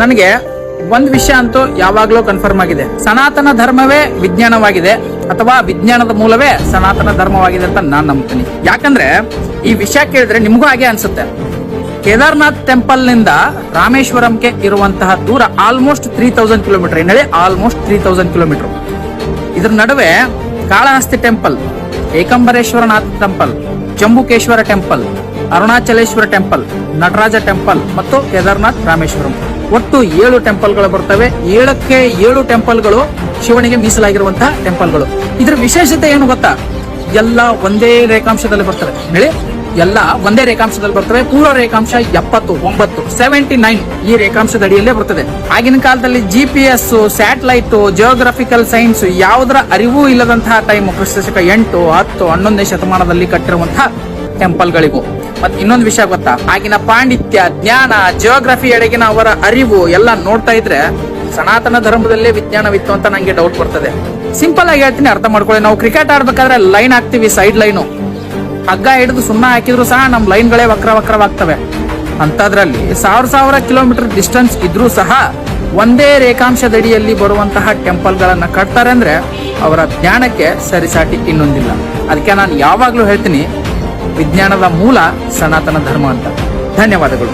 ನನಗೆ ಒಂದ್ ವಿಷಯ ಅಂತೂ ಯಾವಾಗ್ಲೂ ಕನ್ಫರ್ಮ್ ಆಗಿದೆ, ಸನಾತನ ಧರ್ಮವೇ ವಿಜ್ಞಾನವಾಗಿದೆ ಅಥವಾ ವಿಜ್ಞಾನದ ಮೂಲವೇ ಸನಾತನ ಧರ್ಮವಾಗಿದೆ ಅಂತ ನಾನ್ ನಂಬ್ತೀನಿ. ಯಾಕಂದ್ರೆ ಈ ವಿಷಯ ಕೇಳಿದ್ರೆ ನಿಮಗೂ ಹಾಗೆ ಅನ್ಸುತ್ತೆ. ಕೇದಾರ್ನಾಥ್ ಟೆಂಪಲ್ ನಿಂದ ರಾಮೇಶ್ವರಂಗೆ ಇರುವಂತಹ ದೂರ ಆಲ್ಮೋಸ್ಟ್ 3000 ಕಿಲೋಮೀಟರ್. ಏನೇಳಿ ಆಲ್ಮೋಸ್ಟ್ 3000 ಕಿಲೋಮೀಟರ್. ಇದ್ರ ನಡುವೆ Kalahasti temple, Ekambareshwarnath temple, Jambukeshwara temple, Arunachaleshwara temple, Nataraja temple ಮತ್ತು ಕೇದಾರ್ನಾಥ್ ರಾಮೇಶ್ವರಂ ಒಟ್ಟು 7 ಟೆಂಪಲ್ಗಳು ಬರ್ತವೆ. 7ಕ್ಕೆ 7 ಟೆಂಪಲ್ಗಳು ಶಿವನಿಗೆ ಮೀಸಲಾಗಿರುವಂತಹ ಟೆಂಪಲ್ಗಳು. ಇದ್ರ ವಿಶೇಷತೆ ಏನು ಗೊತ್ತಾ? ಎಲ್ಲ ಒಂದೇ ರೇಖಾಂಶದಲ್ಲಿ ಬರ್ತವೆ. ಹೇಳಿ, ಎಲ್ಲ ಒಂದೇ ರೇಖಾಂಶದಲ್ಲಿ ಬರ್ತವೆ. ಪೂರ್ವ ರೇಖಾಂಶ 79 79 ಈ ರೇಖಾಂಶದ ಅಡಿಯಲ್ಲೇ ಬರ್ತದೆ. ಆಗಿನ ಕಾಲದಲ್ಲಿ GPS, ಸ್ಯಾಟಲೈಟ್, ಜಿಯೋಗ್ರಫಿಕಲ್ ಸೈನ್ಸ್ ಯಾವುದರ ಅರಿವು ಇಲ್ಲದಂತಹ ಟೈಮ್, ಕ್ರಿಸ್ತಶಕ 8, 10, 11ನೇ ಶತಮಾನದಲ್ಲಿ ಕಟ್ಟಿರುವಂತಹ ಟೆಂಪಲ್ಗಳಿಗೂ. ಮತ್ತೆ ಇನ್ನೊಂದು ವಿಷಯ ಗೊತ್ತಾ? ಆಗಿನ ಪಾಂಡಿತ್ಯ, ಜ್ಞಾನ, ಜಿಯೋಗ್ರಫಿ ಎಡೆಗಿನ ಅವರ ಅರಿವು ಎಲ್ಲ ನೋಡ್ತಾ ಇದ್ರೆ ಸನಾತನ ಧರ್ಮದಲ್ಲೇ ವಿಜ್ಞಾನವಿತ್ತು ಅಂತ ನಂಗೆ ಡೌಟ್ ಬರ್ತದೆ. ಸಿಂಪಲ್ ಆಗಿ ಹೇಳ್ತೀನಿ, ಅರ್ಥ ಮಾಡ್ಕೊಳ್ಳಿ. ನಾವು ಕ್ರಿಕೆಟ್ ಆಡ್ಬೇಕಾದ್ರೆ ಲೈನ್ ಹಾಕ್ತಿವಿ, ಸೈಡ್ ಲೈನು. ಹಗ್ಗ ಹಿಡಿದು ಸುಣ್ಣ ಹಾಕಿದ್ರು ಸಹ ನಮ್ ಲೈನ್ಗಳೇ ವಕ್ರವಾಗ್ತವೆ. ಅಂತದ್ರಲ್ಲಿ 1000 ಕಿಲೋಮೀಟರ್ ಡಿಸ್ಟೆನ್ಸ್ ಇದ್ರೂ ಸಹ ಒಂದೇ ರೇಖಾಂಶದಡಿಯಲ್ಲಿ ಬರುವಂತಹ ಟೆಂಪಲ್ ಗಳನ್ನ ಕಟ್ತಾರೆ ಅಂದ್ರೆ ಅವರ ಜ್ಞಾನಕ್ಕೆ ಸರಿಸಾಟಿ ಇನ್ನೊಂದಿಲ್ಲ. ಅದಕ್ಕೆ ನಾನು ಯಾವಾಗ್ಲೂ ಹೇಳ್ತೀನಿ, ವಿಜ್ಞಾನದ ಮೂಲ ಸನಾತನ ಧರ್ಮ ಅಂತ. ಧನ್ಯವಾದಗಳು.